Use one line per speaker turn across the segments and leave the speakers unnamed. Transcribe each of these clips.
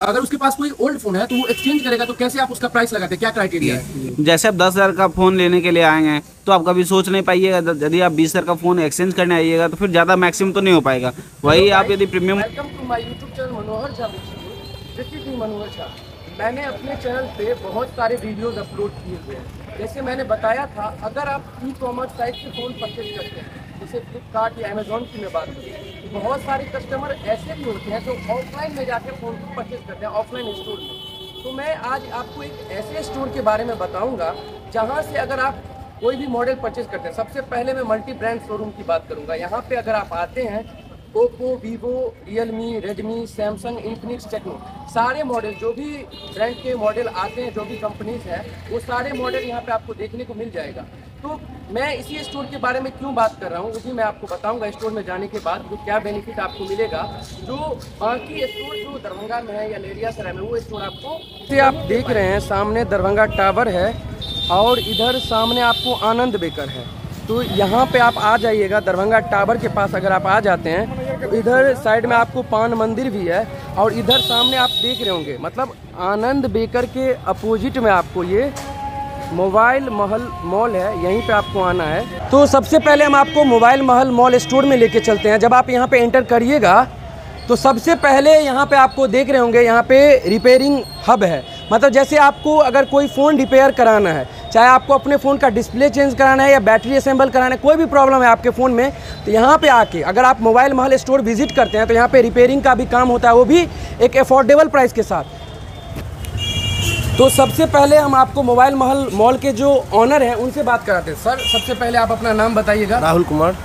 अगर उसके पास कोई ओल्ड फोन है तो वो एक्सचेंज करेगा, तो कैसे आप उसका प्राइस लगाते हैं, क्या क्राइटेरिया है?
जैसे आप 10,000 का फ़ोन लेने के लिए आएंगे तो आप कभी सोच नहीं पाइएगा। यदि आप 20,000 का फ़ोन एक्सचेंज करने आइएगा तो फिर ज़्यादा मैक्सिमम तो नहीं हो पाएगा। वही आप यदि premium.
Welcome to my YouTube channel Manohar Jha. Manohar Jha, मैंने अपने चैनल पे बहुत सारे वीडियोस अपलोड किए हुए हैं। जैसे मैंने बताया था, अगर आप ई कॉमर्स साइट से फ़ोन परचेज करते हैं, जैसे फ्लिपकार्ट या अमेजोन की मैं बात करूँ, तो बहुत सारे कस्टमर ऐसे भी होते हैं जो ऑफलाइन में जाकर फ़ोन को परचेज करते हैं, ऑफलाइन स्टोर में। तो मैं आज आपको एक ऐसे स्टोर के बारे में बताऊँगा जहाँ से अगर आप कोई भी मॉडल परचेज करते हैं, सबसे पहले मैं मल्टी ब्रांड शोरूम की बात करूँगा। यहाँ पे अगर आप आते हैं, Oppo, Vivo, Realme, Redmi, Samsung, Infinix, Tecno, सारे मॉडल जो भी ब्रांड के मॉडल आते हैं, जो भी कंपनीज हैं, वो सारे मॉडल यहाँ पे आपको देखने को मिल जाएगा। तो मैं इसी स्टोर के बारे में क्यों बात कर रहा हूँ, वो भी मैं आपको बताऊंगा स्टोर में जाने के बाद जो क्या बेनिफिट आपको मिलेगा। जो बाकी स्टोर जो दरभंगा में है या लेरियासराय में, वो स्टोर आपको से आप देख रहे हैं, सामने दरभंगा टावर है और इधर सामने आपको आनंद बेकर है। तो यहाँ पे आप आ जाइएगा, दरभंगा टावर के पास अगर आप आ जाते हैं तो इधर साइड में आपको पान मंदिर भी है और इधर सामने आप देख रहे होंगे, मतलब आनंद बेकर के अपोजिट में आपको ये मोबाइल महल मॉल है, यहीं पे आपको आना है। तो सबसे पहले हम आपको मोबाइल महल मॉल स्टोर में लेके चलते हैं। जब आप यहाँ पे एंटर करिएगा तो सबसे पहले यहाँ पे आपको देख रहे होंगे, यहाँ पे रिपेयरिंग हब है। मतलब जैसे आपको अगर कोई फ़ोन रिपेयर कराना है, चाहे आपको अपने फ़ोन का डिस्प्ले चेंज कराना है या बैटरी असेंबल कराना है, कोई भी प्रॉब्लम है आपके फ़ोन में, तो यहाँ पे आके अगर आप मोबाइल महल स्टोर विजिट करते हैं तो यहाँ पे रिपेयरिंग का भी काम होता है, वो भी एक अफोर्डेबल प्राइस के साथ। तो सबसे पहले हम आपको मोबाइल महल मॉल के जो ऑनर हैं उनसे बात कराते हैं। सर, सबसे पहले आप अपना नाम बताइएगा।
राहुल कुमार।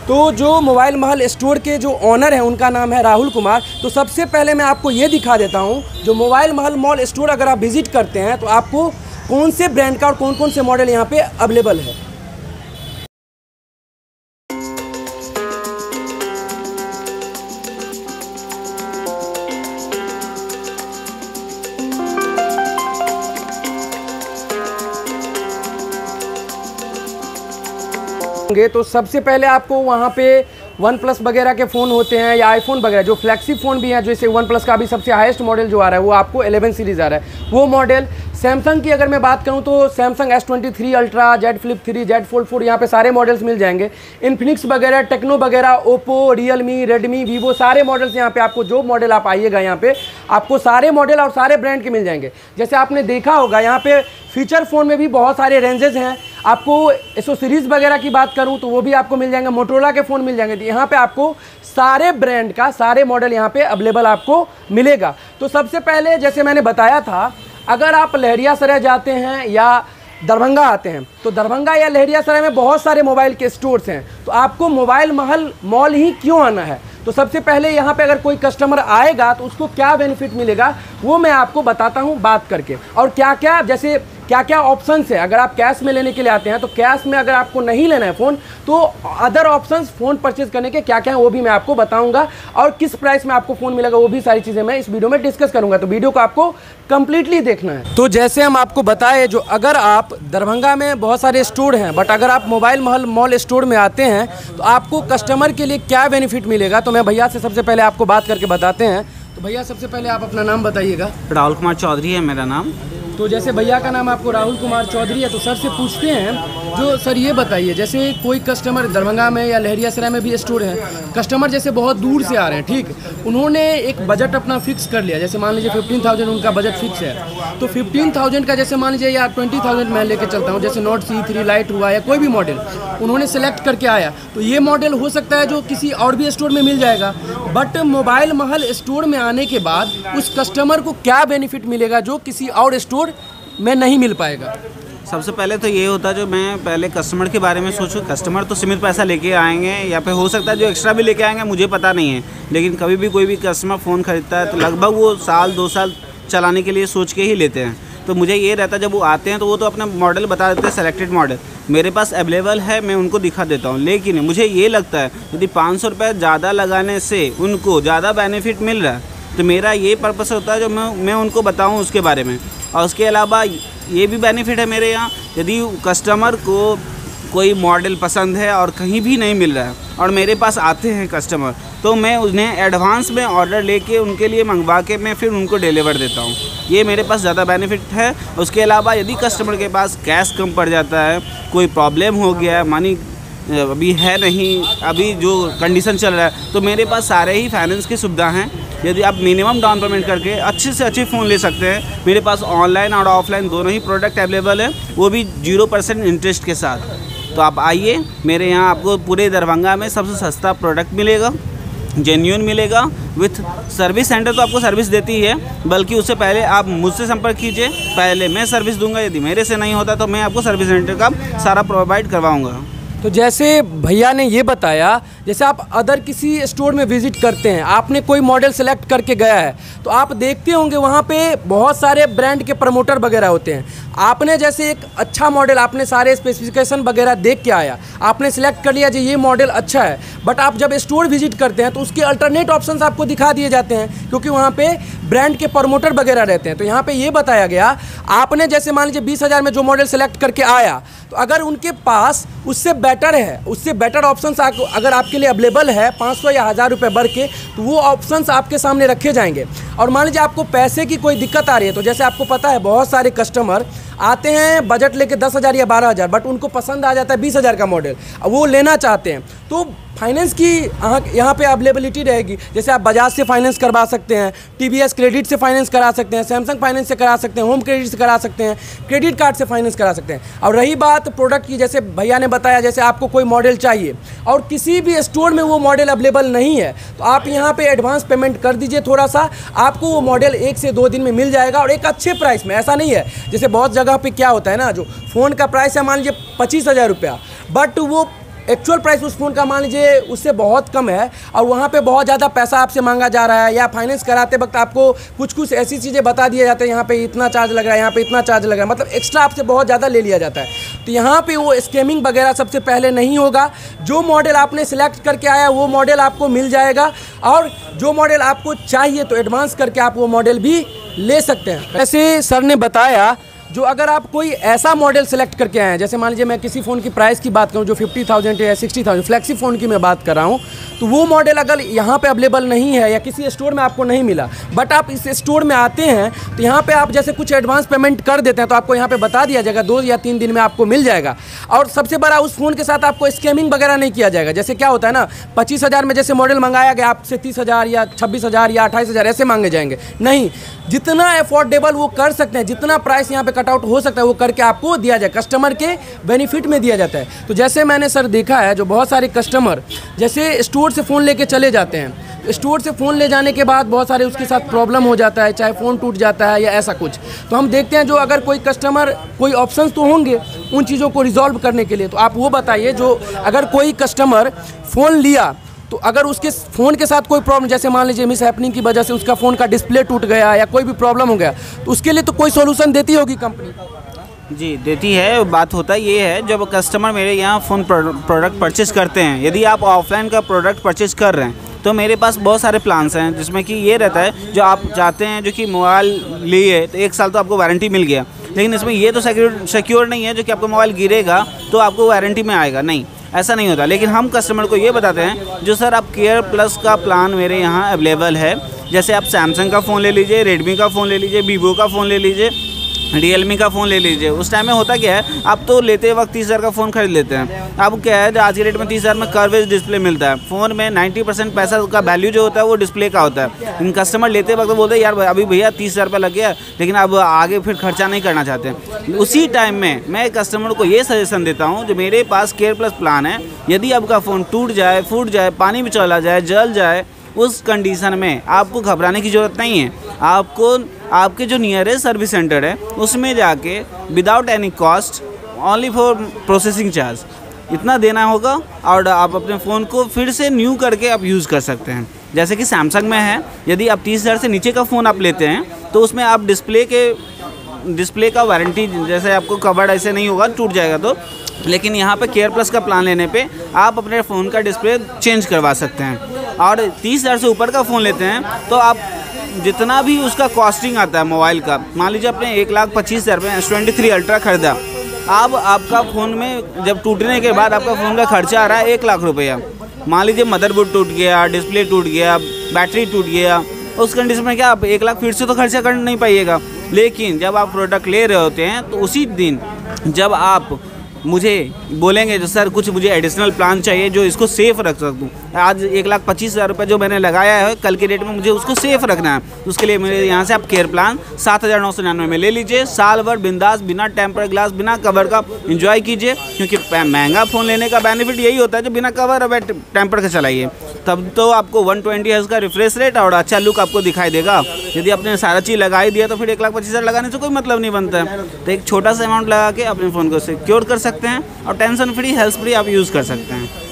तो जो मोबाइल महल स्टोर के जो ऑनर हैं उनका नाम है राहुल कुमार। तो सबसे पहले मैं आपको ये दिखा देता हूँ, जो मोबाइल महल मॉल स्टोर अगर आप विजिट करते हैं तो आपको कौन से ब्रांड का और कौन कौन से मॉडल यहाँ पे अवेलेबल है। तो सबसे पहले आपको वहाँ पे वन प्लस वगैरह के फ़ोन होते हैं या आईफोन वगैरह, जो फ्लैगशिप फ़ोन भी हैं, जैसे वन प्लस का अभी सबसे हाईएस्ट मॉडल जो आ रहा है वो आपको 11 सीरीज़ आ रहा है, वो मॉडल। सैमसंग की अगर मैं बात करूं तो Samsung S23 ultra, Z Flip 3, Z Fold 4, यहाँ पे सारे मॉडल्स मिल जाएंगे। इन्फिनिक्स वगैरह, टेक्नो वगैरह, ओप्पो, रियलमी, रेडमी, वीवो, सारे मॉडल्स यहाँ पे आपको, जो मॉडल आप आइएगा यहाँ पे आपको सारे मॉडल और सारे ब्रांड के मिल जाएंगे। जैसे आपने देखा होगा यहाँ पे फीचर फ़ोन में भी बहुत सारे रेंजेस हैं। आपको एसो सीरीज़ वगैरह की बात करूँ तो वो भी आपको मिल जाएंगे, मोटोरोला के फ़ोन मिल जाएंगे। तो यहाँ पे आपको सारे ब्रांड का सारे मॉडल यहाँ पे अवेलेबल आपको मिलेगा। तो सबसे पहले जैसे मैंने बताया था, अगर आप लहरियासराय जाते हैं या दरभंगा आते हैं तो दरभंगा या लहरियासराय में बहुत सारे मोबाइल के स्टोर्स हैं, तो आपको मोबाइल महल मॉल ही क्यों आना है। तो सबसे पहले यहाँ पे अगर कोई कस्टमर आएगा तो उसको क्या बेनिफिट मिलेगा वो मैं आपको बताता हूँ बात करके, और क्या क्या, जैसे क्या क्या ऑप्शंस है। अगर आप कैश में लेने के लिए आते हैं तो कैश में अगर आपको नहीं लेना है फ़ोन तो अदर ऑप्शंस फ़ोन परचेज करने के क्या क्या हैं वो भी मैं आपको बताऊंगा, और किस प्राइस में आपको फ़ोन मिलेगा वो भी सारी चीज़ें मैं इस वीडियो में डिस्कस करूंगा। तो वीडियो को आपको कंप्लीटली देखना है। तो जैसे हम आपको बताएं, जो अगर आप दरभंगा में बहुत सारे स्टोर हैं, बट अगर आप मोबाइल महल मॉल स्टोर में आते हैं तो आपको कस्टमर के लिए क्या बेनिफिट मिलेगा, तो मैं भैया से सबसे पहले आपको बात करके बताते हैं। तो भैया सबसे पहले आप अपना नाम बताइएगा।
राहुल कुमार चौधरी है मेरा नाम।
तो जैसे भैया का नाम आपको राहुल कुमार चौधरी है, तो सर से पूछते हैं, जो सर ये बताइए, जैसे कोई कस्टमर दरभंगा में या लहरियासराय में भी स्टोर है, कस्टमर जैसे बहुत दूर से आ रहे हैं, ठीक, उन्होंने एक बजट अपना फिक्स कर लिया, जैसे मान लीजिए 15,000 उनका बजट फिक्स है, तो 15,000 का जैसे मान लीजिए या 20,000 मैं लेके चलता हूँ, जैसे नोट C3 लाइट हुआ या कोई भी मॉडल उन्होंने सेलेक्ट करके आया, तो ये मॉडल हो सकता है जो किसी और भी स्टोर में मिल जाएगा, बट मोबाइल महल स्टोर में आने के बाद उस कस्टमर को क्या बेनिफिट मिलेगा जो किसी और स्टोर में नहीं मिल पाएगा।
सबसे पहले तो ये होता है, जो मैं पहले कस्टमर के बारे में सोचूं, कस्टमर तो सीमित पैसा लेके आएंगे या फिर हो सकता है जो एक्स्ट्रा भी लेके आएंगे, मुझे पता नहीं है, लेकिन कभी भी कोई भी कस्टमर फ़ोन खरीदता है तो लगभग वो साल 2 साल चलाने के लिए सोच के ही लेते हैं। तो मुझे ये रहता है, जब वो आते हैं तो वो तो अपना मॉडल बता देते हैं, सेलेक्टेड मॉडल मेरे पास अवेलेबल है, मैं उनको दिखा देता हूँ। लेकिन मुझे ये लगता है यदि 500 रुपये ज़्यादा लगाने से उनको ज़्यादा बेनिफिट मिल रहा है तो मेरा ये पर्पस होता है जो मैं उनको बताऊँ उसके बारे में। और उसके अलावा ये भी बेनिफिट है मेरे यहाँ, यदि कस्टमर को कोई मॉडल पसंद है और कहीं भी नहीं मिल रहा है और मेरे पास आते हैं कस्टमर, तो मैं उन्हें एडवांस में ऑर्डर लेके उनके लिए मंगवा के मैं फिर उनको डिलीवर देता हूँ। ये मेरे पास ज़्यादा बेनिफिट है। उसके अलावा यदि कस्टमर के पास कैश कम पड़ जाता है, कोई प्रॉब्लम हो गया है, मनी अभी है नहीं, अभी जो कंडीशन चल रहा है, तो मेरे पास सारे ही फाइनेंस की सुविधा हैं। यदि आप मिनिमम डाउन पेमेंट करके अच्छे से अच्छे फ़ोन ले सकते हैं। मेरे पास ऑनलाइन और ऑफलाइन दोनों ही प्रोडक्ट अवेलेबल है, वो भी 0% इंटरेस्ट के साथ। तो आप आइए, मेरे यहाँ आपको पूरे दरभंगा में सबसे सस्ता प्रोडक्ट मिलेगा, जेन्युइन मिलेगा। विथ सर्विस सेंटर तो आपको सर्विस देती ही है, बल्कि उससे पहले आप मुझसे संपर्क कीजिए, पहले मैं सर्विस दूंगा। यदि मेरे से नहीं होता तो मैं आपको सर्विस सेंटर का सारा प्रोवाइड करवाऊंगा।
तो जैसे भैया ने ये बताया, जैसे आप अदर किसी स्टोर में विजिट करते हैं, आपने कोई मॉडल सेलेक्ट करके गया है, तो आप देखते होंगे वहाँ पे बहुत सारे ब्रांड के प्रमोटर वगैरह होते हैं। आपने जैसे एक अच्छा मॉडल, आपने सारे स्पेसिफिकेशन वगैरह देख के आया, आपने सेलेक्ट कर लिया जी ये मॉडल अच्छा है, बट आप जब स्टोर विजिट करते हैं तो उसके अल्टरनेट ऑप्शंस आपको दिखा दिए जाते हैं, क्योंकि वहाँ पे ब्रांड के प्रमोटर वगैरह रहते हैं। तो यहाँ पे ये बताया गया, आपने जैसे मान लीजिए 20,000 में जो मॉडल सेलेक्ट करके आया, तो अगर उनके पास उससे बेटर है, उससे बेटर ऑप्शंस अगर आपके लिए अवेलेबल है 500 या 1000 रुपये बढ़ के, तो वो ऑप्शंस आपके सामने रखे जाएंगे। और मान लीजिए आपको पैसे की कोई दिक्कत आ रही है, तो जैसे आपको पता है बहुत सारे कस्टमर आते हैं बजट लेके 10,000 या 12,000, बट उनको पसंद आ जाता है 20,000 का मॉडल, वो लेना चाहते हैं, तो फाइनेंस की यहाँ पे अवेलेबिलिटी रहेगी। जैसे आप बजाज से फाइनेंस करवा सकते हैं, TVS क्रेडिट से फाइनेंस करा सकते हैं, सैमसंग फाइनेंस से करा सकते हैं, होम क्रेडिट से करा सकते हैं, क्रेडिट कार्ड से फाइनेंस करा सकते हैं। और रही बात प्रोडक्ट की, जैसे भैया ने बताया, जैसे आपको कोई मॉडल चाहिए और किसी भी स्टोर में वो मॉडल अवेलेबल नहीं है, तो आप यहाँ पे एडवांस पेमेंट कर दीजिए थोड़ा सा, आपको वो मॉडल 1 से 2 दिन में मिल जाएगा, और एक अच्छे प्राइस में। ऐसा नहीं है जैसे बहुत जगह पे क्या होता है ना, जो फ़ोन का प्राइस है मान लीजिए 25,000 रुपया, बट वो एक्चुअल प्राइस उस फ़ोन का मान लीजिए उससे बहुत कम है, और वहाँ पे बहुत ज़्यादा पैसा आपसे मांगा जा रहा है, या फाइनेंस कराते वक्त आपको कुछ ऐसी चीज़ें बता दिए जाते हैं, यहाँ पे इतना चार्ज लग रहा है, यहाँ पे इतना चार्ज लग रहा है, मतलब एक्स्ट्रा आपसे बहुत ज़्यादा ले लिया जाता है। तो यहाँ पे वो स्कैमिंग वगैरह सबसे पहले नहीं होगा। जो मॉडल आपने सेलेक्ट करके आया वो मॉडल आपको मिल जाएगा, और जो मॉडल आपको चाहिए तो एडवांस करके आप वो मॉडल भी ले सकते हैं। वैसे सर ने बताया, जो अगर आप कोई ऐसा मॉडल सेलेक्ट करके आए हैं, जैसे मान लीजिए मैं किसी फ़ोन की प्राइस की बात करूं जो 50,000 या 60,000 फ्लैक्सी फ़ोन की मैं बात कर रहा हूं, तो वो मॉडल अगर यहाँ पे अवेलेबल नहीं है या किसी स्टोर में आपको नहीं मिला, बट आप इस स्टोर में आते हैं तो यहाँ पे आप जैसे कुछ एडवांस पेमेंट कर देते हैं, तो आपको यहाँ पे बता दिया जाएगा 2 या 3 दिन में आपको मिल जाएगा। और सबसे बड़ा, उस फ़ोन के साथ आपको स्कैमिंग वगैरह नहीं किया जाएगा। जैसे क्या होता है ना, 25,000 में जैसे मॉडल मंगाया गया, आपसे 30,000 या 26,000 या 28,000 ऐसे मांगे जाएंगे। नहीं, जितना अफोर्डेबल वो कर सकते हैं, जितना प्राइस यहाँ पे कटआउट हो सकता है वो करके आपको दिया जाए, कस्टमर के बेनिफिट में दिया जाता है। तो जैसे मैंने सर देखा है, जो बहुत सारे कस्टमर जैसे स्टोर से फ़ोन लेके चले जाते हैं, स्टोर से फ़ोन ले जाने के बाद बहुत सारे उसके साथ प्रॉब्लम हो जाता है, चाहे फ़ोन टूट जाता है या ऐसा कुछ। तो हम देखते हैं जो अगर कोई कस्टमर, कोई ऑप्शंस तो होंगे उन चीज़ों को रिजॉल्व करने के लिए, तो आप वो बताइए। जो अगर कोई कस्टमर फ़ोन लिया तो अगर उसके फ़ोन के साथ कोई प्रॉब्लम, जैसे मान लीजिए मिस हैपनिंग की वजह से उसका फ़ोन का डिस्प्ले टूट गया या कोई भी प्रॉब्लम हो गया, तो उसके लिए तो कोई सोल्यूशन देती होगी कंपनी?
जी देती है। बात होता ये है, जब कस्टमर मेरे यहाँ फ़ोन प्रोडक्ट परचेज़ करते हैं, यदि आप ऑफलाइन का प्रोडक्ट परचेज़ कर रहे हैं तो मेरे पास बहुत सारे प्लान्स हैं, जिसमें कि ये रहता है, जो आप चाहते हैं जो कि मोबाइल लिए तो 1 साल तो आपको वारंटी मिल गया, लेकिन इसमें ये तो सिक्योर नहीं है जो कि आपका मोबाइल गिरेगा तो आपको वारंटी में आएगा, नहीं, ऐसा नहीं होता। लेकिन हम कस्टमर को ये बताते हैं, जो सर आप केयर प्लस का प्लान मेरे यहाँ अवेलेबल है, जैसे आप सैमसंग का फ़ोन ले लीजिए, रेडमी का फ़ोन ले लीजिए, वीवो का फ़ोन ले लीजिए, रियलमी का फ़ोन ले लीजिए। उस टाइम में होता क्या है, आप तो लेते वक्त 30,000 का फ़ोन खरीद लेते हैं। अब क्या है, आज के रेट में 30,000 में कर्वेज डिस्प्ले मिलता है। फ़ोन में 90% पैसा का वैल्यू जो होता है वो डिस्प्ले का होता है। इन कस्टमर लेते वक्त बोलते हैं यार अभी भैया 30,000 रुपये लग गया, लेकिन अब आगे फिर खर्चा नहीं करना चाहते। उसी टाइम में मैं कस्टमर को ये सजेशन देता हूँ, जो मेरे पास केयर प्लस प्लान है, यदि आपका फ़ोन टूट जाए, फूट जाए, पानी में चला जाए, जल जाए, उस कंडीशन में आपको घबराने की ज़रूरत नहीं है। आपको आपके जो नियरेस्ट सर्विस सेंटर है उसमें जाके without any cost, only for processing charge, इतना देना होगा, और आप अपने फ़ोन को फिर से न्यू करके आप यूज़ कर सकते हैं। जैसे कि सैमसंग में है, यदि आप 30,000 से नीचे का फ़ोन आप लेते हैं तो उसमें आप डिस्प्ले का वारंटी, जैसे आपको कवर्ड ऐसे नहीं होगा, टूट जाएगा तो, लेकिन यहाँ पे केयर प्लस का प्लान लेने पे आप अपने फ़ोन का डिस्प्ले चेंज करवा सकते हैं। और 30,000 से ऊपर का फ़ोन लेते हैं तो आप जितना भी उसका कॉस्टिंग आता है मोबाइल का, मान लीजिए आपने 1,25,000 में S23 अल्ट्रा खरीदा, अब आपका फ़ोन में जब टूटने के बाद आपका फ़ोन का खर्चा आ रहा है 1 लाख रुपया, मान लीजिए मदरबोर्ड टूट गया, डिस्प्ले टूट गया, बैटरी टूट गया, उस कंडीशन में क्या आप 1 लाख फिर से तो खर्चा कर नहीं पाइएगा। लेकिन जब आप प्रोडक्ट ले रहे होते हैं तो उसी दिन जब आप मुझे बोलेंगे जो सर कुछ मुझे एडिशनल प्लान चाहिए जो इसको सेफ़ रख सकूँ, आज 1,25,000 रुपये जो मैंने लगाया है कल के डेट में मुझे उसको सेफ़ रखना है, उसके लिए मेरे यहाँ से आप केयर प्लान 7,999 में ले लीजिए। साल भर बिंदास बिना टेम्पर ग्लास बिना कवर का एंजॉय कीजिए, क्योंकि महंगा फ़ोन लेने का बेनिफिट यही होता है जो बिना कवर और टेम्पर का चलाइए, तब तो आपको 120 हर्ट्ज़ का रिफ्रेश रेट और अच्छा लुक आपको दिखाई देगा। यदि आपने सारा चीज़ लगा ही दिया तो फिर 1,25,000 लगाने से कोई मतलब नहीं बनता है। तो एक छोटा सा अमाउंट लगा के अपने फ़ोन को सिक्योर कर सकते हैं और टेंशन फ्री हेल्थ फ्री आप यूज़ कर सकते हैं।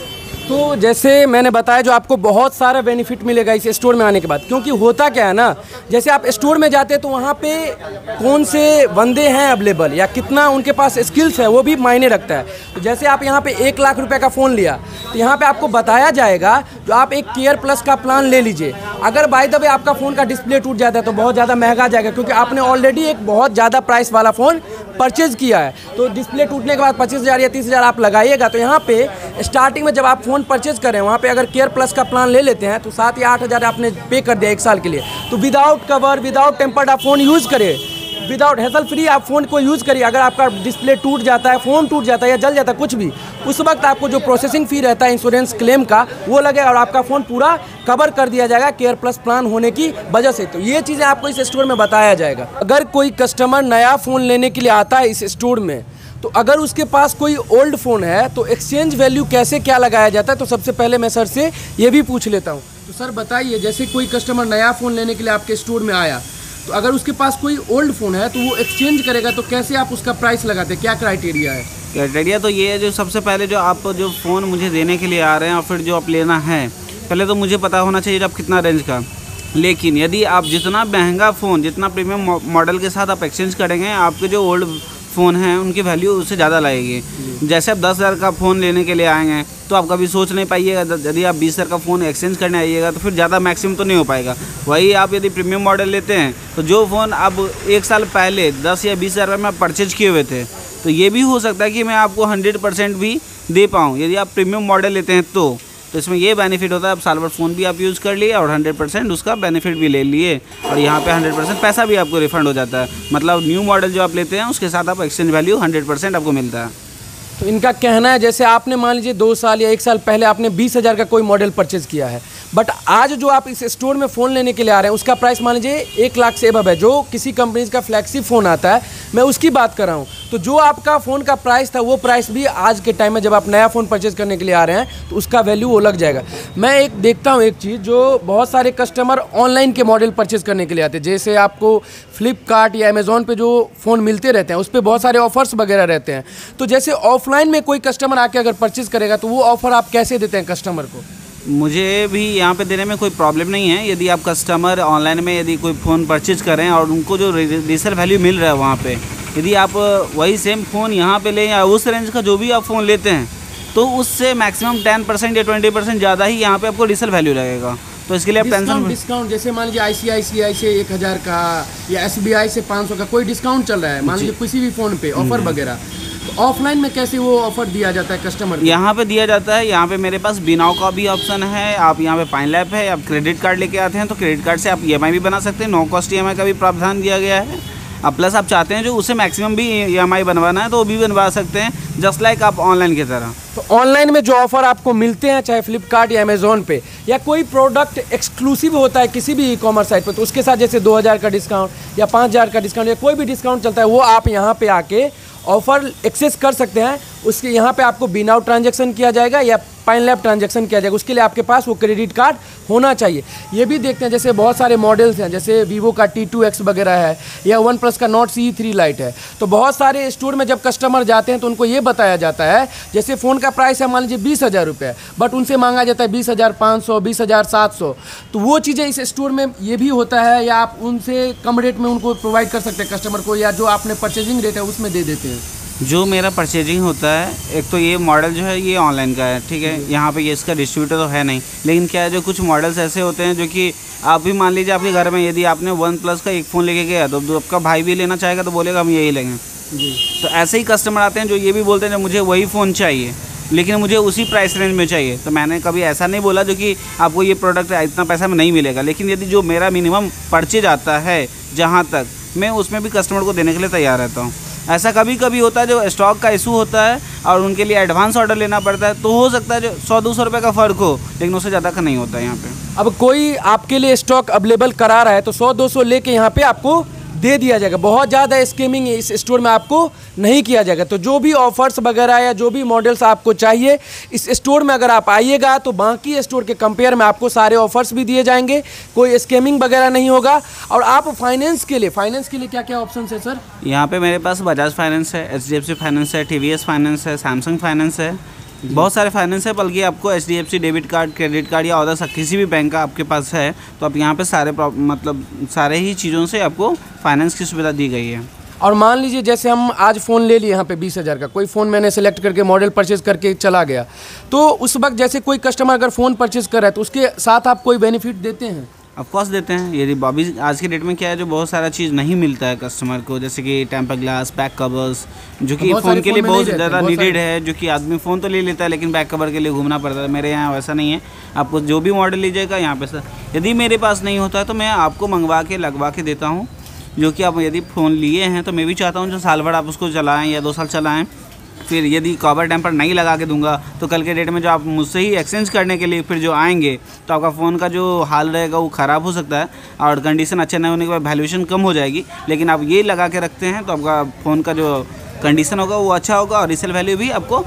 तो जैसे मैंने बताया जो आपको बहुत सारा बेनिफिट मिलेगा इस स्टोर में आने के बाद, क्योंकि होता क्या है ना, जैसे आप स्टोर में जाते हैं तो वहाँ पे कौन से बंदे हैं अवेलेबल या कितना उनके पास स्किल्स है वो भी मायने रखता है। तो जैसे आप यहाँ पे 1 लाख रुपए का फ़ोन लिया तो यहाँ पे आपको बताया जाएगा जो आप एक केयर प्लस का प्लान ले लीजिए। अगर बाय द वे आपका फ़ोन का डिस्प्ले टूट जाता है तो बहुत ज़्यादा महंगा जाएगा, क्योंकि आपने ऑलरेडी एक बहुत ज़्यादा प्राइस वाला फ़ोन परचेज़ किया है। तो डिस्प्ले टूटने के बाद 25,000 या 30,000 आप लगाइएगा। तो यहाँ पे स्टार्टिंग में जब आप फ़ोन परचेज़ करें वहाँ पे अगर केयर प्लस का प्लान ले लेते हैं तो 7 या 8,000 आपने पे कर दिया 1 साल के लिए। तो विदाउट कवर विदाउट टेम्पर्ड आप फ़ोन यूज़ करें, विदाउट हैसल फ्री आप फ़ोन को यूज़ करिए। अगर आपका डिस्प्ले टूट जाता है, फ़ोन टूट जाता है या जल जाता है कुछ भी, उस वक्त आपको जो प्रोसेसिंग फ़ी रहता है इंश्योरेंस क्लेम का वो लगेगा और आपका फ़ोन पूरा कवर कर दिया जाएगा केयर प्लस प्लान होने की वजह से। तो ये चीज़ें आपको इस स्टोर में बताया जाएगा। अगर कोई कस्टमर नया फ़ोन लेने के लिए आता है इस स्टोर में, तो अगर उसके पास कोई ओल्ड फ़ोन है तो एक्सचेंज वैल्यू कैसे क्या लगाया जाता है, तो सबसे पहले मैं सर से ये भी पूछ लेता हूँ। तो सर बताइए, जैसे कोई कस्टमर नया फ़ोन लेने के लिए आपके स्टोर में आया तो अगर उसके पास कोई ओल्ड फ़ोन है तो वो एक्सचेंज करेगा तो कैसे आप उसका प्राइस लगाते हैं, क्या क्राइटेरिया है?
क्राइटेरिया तो ये है जो सबसे पहले जो आप जो फ़ोन मुझे देने के लिए आ रहे हैं और फिर जो आप लेना है, पहले तो मुझे पता होना चाहिए आप कितना रेंज का। लेकिन यदि आप जितना महंगा फ़ोन जितना प्रीमियम मॉडल के साथ आप एक्सचेंज करेंगे, आपके जो ओल्ड फ़ोन हैं उनकी वैल्यू उससे ज़्यादा लगेगी। जैसे आप 10,000 का फ़ोन लेने के लिए आएंगे तो आप कभी सोच नहीं पाइएगा, यदि आप 20,000 का फ़ोन एक्सचेंज करने आइएगा तो फिर ज़्यादा मैक्सिमम तो नहीं हो पाएगा। वही आप यदि प्रीमियम मॉडल लेते हैं तो जो फ़ोन अब 1 साल पहले 10 या 20,000 में परचेज किए हुए थे, तो ये भी हो सकता है कि मैं आपको 100% भी दे पाऊँ यदि आप प्रीमियम मॉडल लेते हैं। तो इसमें ये बेनिफिट होता है, आप साल भर फ़ोन भी आप यूज़ कर लिए और 100% उसका बेनिफिट भी ले लिए, और यहाँ पे 100% पैसा भी आपको रिफ़ंड हो जाता है। मतलब न्यू मॉडल जो आप लेते हैं उसके साथ आप एक्सचेंज वैल्यू 100% आपको मिलता है।
तो इनका कहना है जैसे आपने मान लीजिए 2 साल या 1 साल पहले आपने 20,000 का कोई मॉडल परचेज़ किया है, बट आज जो आप इस स्टोर में फ़ोन लेने के लिए आ रहे हैं उसका प्राइस मान लीजिए 1 लाख से अबव है। जो किसी कंपनी का फ्लैगशिप फ़ोन आता है मैं उसकी बात कर रहा हूँ। तो जो आपका फ़ोन का प्राइस था वो प्राइस भी आज के टाइम में जब आप नया फ़ोन परचेज़ करने के लिए आ रहे हैं तो उसका वैल्यू वो लग जाएगा। मैं एक देखता हूँ एक चीज़, जो बहुत सारे कस्टमर ऑनलाइन के मॉडल परचेज़ करने के लिए आते हैं, जैसे आपको फ्लिपकार्ट या अमेज़ॉन पे जो फ़ोन मिलते रहते हैं उस पर बहुत सारे ऑफर्स वगैरह रहते हैं। तो जैसे ऑफलाइन में कोई कस्टमर आके अगर परचेज़ करेगा तो वो ऑफ़र आप कैसे देते हैं कस्टमर को?
मुझे भी यहाँ पे देने में कोई प्रॉब्लम नहीं है। यदि आप कस्टमर ऑनलाइन में यदि कोई फ़ोन परचेज करें और उनको जो रीसेल वैल्यू मिल रहा है वहाँ पे, यदि आप वही सेम फ़ोन यहाँ पे लें या उस रेंज का जो भी आप फ़ोन लेते हैं तो उससे मैक्सिमम 10% या 20% ज़्यादा ही यहाँ पे आपको रीसेल वैल्यू लगेगा। तो इसके लिए आप टेंशन
डिस्काउंट जैसे मान लीजिए ICICI से 1,000 का या SBI से 500 का कोई डिस्काउंट चल रहा है मान लीजिए किसी भी फ़ोन पे ऑफर वगैरह, तो ऑफलाइन में कैसे वो ऑफर दिया जाता है कस्टमर को?
यहाँ पे दिया जाता है। यहाँ पे मेरे पास बिनाव का भी ऑप्शन है, आप यहाँ पे पाइनलैप है, आप क्रेडिट कार्ड लेके आते हैं तो क्रेडिट कार्ड से आप EMI भी बना सकते हैं, नो कॉस्ट EMI का भी प्रावधान दिया गया है। अब प्लस आप चाहते हैं जो उसे मैक्सिमम भी EMI बनवाना है तो वो भी बनवा सकते हैं, जस्ट लाइक आप ऑनलाइन की तरह।
तो ऑनलाइन में जो ऑफ़र आपको मिलते हैं चाहे फ्लिपकार्ट या अमेज़ॉन पे, या कोई प्रोडक्ट एक्सक्लूसिव होता है किसी भी ई-कॉमर्स साइट पे, तो उसके साथ जैसे 2,000 का डिस्काउंट या 5,000 का डिस्काउंट या कोई भी डिस्काउंट चलता है वो आप यहाँ पे आके ऑफ़र एक्सेस कर सकते हैं। उसके यहाँ पे आपको बिनाउ ट्रांजैक्शन किया जाएगा या पाइनलैप ट्रांजैक्शन किया जाएगा, उसके लिए आपके पास वो क्रेडिट कार्ड होना चाहिए। ये भी देखते हैं जैसे बहुत सारे मॉडल्स हैं, जैसे वीवो का T2X वगैरह है या OnePlus का Nord CE3 लाइट है। तो बहुत सारे स्टोर में जब कस्टमर जाते हैं तो उनको ये बताया जाता है जैसे फ़ोन का प्राइस है मान लीजिए 20,000 रुपये, बट उनसे मांगा जाता है 20,500 20,700। तो वो चीज़ें इस स्टोर में ये भी होता है, या आप उनसे कम रेट में उनको प्रोवाइड कर सकते हैं कस्टमर को, या जो आपने परचेजिंग रेट है उसमें दे देते हैं?
जो मेरा परचेजिंग होता है, एक तो ये मॉडल जो है ये ऑनलाइन का है, ठीक है, यहाँ पे ये इसका डिस्ट्रीब्यूटर तो है नहीं, लेकिन क्या है जो कुछ मॉडल्स ऐसे होते हैं जो कि आप भी मान लीजिए आपके घर में यदि आपने OnePlus का एक फ़ोन लेके गया तो आपका भाई भी लेना चाहेगा तो बोलेगा हम यही लेंगे जी। तो ऐसे ही कस्टमर आते हैं जो ये भी बोलते हैं मुझे वही फ़ोन चाहिए, लेकिन मुझे उसी प्राइस रेंज में चाहिए। तो मैंने कभी ऐसा नहीं बोला जो कि आपको ये प्रोडक्ट इतना पैसा में नहीं मिलेगा, लेकिन यदि जो मेरा मिनिमम परचेज आता है जहाँ तक, मैं उसमें भी कस्टमर को देने के लिए तैयार रहता हूँ। ऐसा कभी कभी होता है जो स्टॉक का इशू होता है और उनके लिए एडवांस ऑर्डर लेना पड़ता है, तो हो सकता है जो 100-200 रुपये का फ़र्क हो, लेकिन उससे ज़्यादा का नहीं होता है यहाँ पे।
अब कोई आपके लिए स्टॉक अवेलेबल करा रहा है तो 100-200 लेके यहाँ पे आपको दे दिया जाएगा। बहुत ज़्यादा स्कीमिंग इस स्टोर में आपको नहीं किया जाएगा। तो जो भी ऑफर्स वगैरह या जो भी मॉडल्स आपको चाहिए इस स्टोर में अगर आप आइएगा तो बाकी स्टोर के कंपेयर में आपको सारे ऑफर्स भी दिए जाएंगे, कोई स्कीमिंग वगैरह नहीं होगा। और आप फाइनेंस के लिए क्या क्या ऑप्शन है सर?
यहाँ पे मेरे पास बजाज फाइनेंस है, HDFC फाइनेंस है, TVS फाइनेंस है, सैमसंग फाइनेंस है, बहुत सारे फाइनेंस है। बल्कि आपको HDFC debit card, credit card या अदर किसी भी बैंक का आपके पास है तो आप यहाँ पे सारे ही चीज़ों से आपको फाइनेंस की सुविधा दी गई है।
और मान लीजिए जैसे हम आज फ़ोन ले लिए यहाँ पे 20,000 का, कोई फ़ोन मैंने सेलेक्ट करके मॉडल परचेज़ करके चला गया, तो उस वक्त जैसे कोई कस्टमर अगर फ़ोन परचेज़ कर रहा है तो उसके साथ आप कोई बेनिफिट देते हैं?
ऑफकोर्स देते हैं। यदि अभी आज की डेट में क्या है जो बहुत सारा चीज़ नहीं मिलता है कस्टमर को, जैसे कि टेम्पर ग्लास, बैक कवर्स, जो कि फ़ोन के लिए बहुत ज़्यादा नीडेड है, जो कि आदमी फ़ोन तो ले लेता है लेकिन बैक कवर के लिए घूमना पड़ता है। मेरे यहाँ वैसा नहीं है। आपको जो भी मॉडल लीजिएगा यहाँ पे सर, यदि मेरे पास नहीं होता है तो मैं आपको मंगवा के लगवा के देता हूँ। जो कि आप यदि फ़ोन लिए हैं तो मैं भी चाहता हूँ जो साल भर आप उसको चलाएँ या 2 साल चलाएँ। फिर यदि कवर टेम्पर नहीं लगा के दूंगा तो कल के डेट में जो आप मुझसे ही एक्सचेंज करने के लिए फिर जो आएंगे तो आपका फ़ोन का जो हाल रहेगा वो ख़राब हो सकता है और कंडीशन अच्छा नहीं होने के बाद वैल्यूएशन कम हो जाएगी। लेकिन आप ये लगा के रखते हैं तो आपका फ़ोन का जो कंडीशन होगा वो अच्छा होगा और रीसेल वैल्यू भी आपको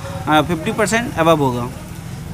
50% अबव होगा।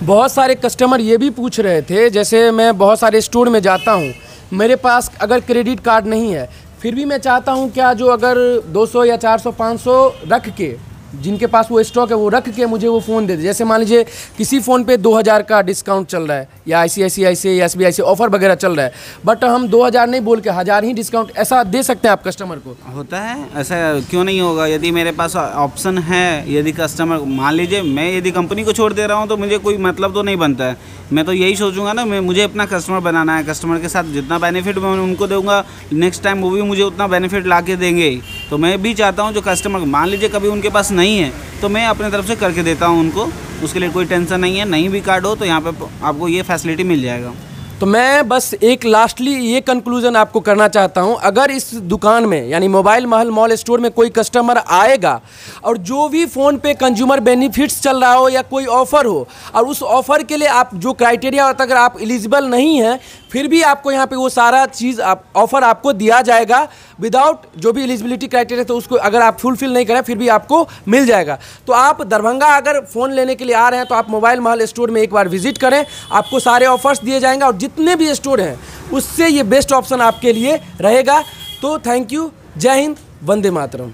बहुत सारे कस्टमर ये भी पूछ रहे थे, जैसे मैं बहुत सारे स्टोर में जाता हूँ, मेरे पास अगर क्रेडिट कार्ड नहीं है फिर भी मैं चाहता हूँ क्या जो अगर 200 या 400-500 रख के, जिनके पास वो स्टॉक है वो रख के मुझे वो फ़ोन दे दे। जैसे मान लीजिए किसी फ़ोन पे 2000 का डिस्काउंट चल रहा है या ICICI से या SBI से ऑफ़र वगैरह चल रहा है, बट हम 2000 नहीं बोल के 1000 ही डिस्काउंट ऐसा दे सकते हैं आप कस्टमर को?
होता है, ऐसा क्यों नहीं होगा। यदि मेरे पास ऑप्शन है, यदि कस्टमर मान लीजिए मैं यदि कंपनी को छोड़ दे रहा हूँ तो मुझे कोई मतलब तो नहीं बनता है। मैं तो यही सोचूंगा ना, मुझे अपना कस्टमर बनाना है। कस्टमर के साथ जितना बेनिफिट मैं उनको दूंगा नेक्स्ट टाइम वो भी मुझे उतना बेनिफिट ला के देंगे। तो मैं भी चाहता हूँ जो कस्टमर मान लीजिए कभी उनके पास नहीं है तो मैं अपने तरफ से करके देता हूँ उनको, उसके लिए कोई टेंशन नहीं है। नहीं भी कार्ड हो तो यहाँ पे आपको ये फैसिलिटी मिल जाएगा।
तो मैं बस एक लास्टली ये कंक्लूजन आपको करना चाहता हूँ, अगर इस दुकान में यानी मोबाइल महल मॉल स्टोर में कोई कस्टमर आएगा और जो भी फ़ोन पे कंज्यूमर बेनिफिट्स चल रहा हो या कोई ऑफ़र हो और उस ऑफ़र के लिए आप जो क्राइटेरिया होता है अगर आप एलिजिबल नहीं हैं फिर भी आपको यहाँ पे वो सारा चीज़ ऑफ़र आपको दिया जाएगा विदाउट जो भी एलिजिबिलिटी क्राइटेरिया तो उसको अगर आप फुलफिल नहीं करें फिर भी आपको मिल जाएगा। तो आप दरभंगा अगर फ़ोन लेने के लिए आ रहे हैं तो आप मोबाइल महल स्टोर में एक बार विजिट करें, आपको सारे ऑफर्स दिए जाएंगे और जितने भी स्टोर हैं उससे ये बेस्ट ऑप्शन आपके लिए रहेगा। तो थैंक यू, जय हिंद, वंदे मातरम।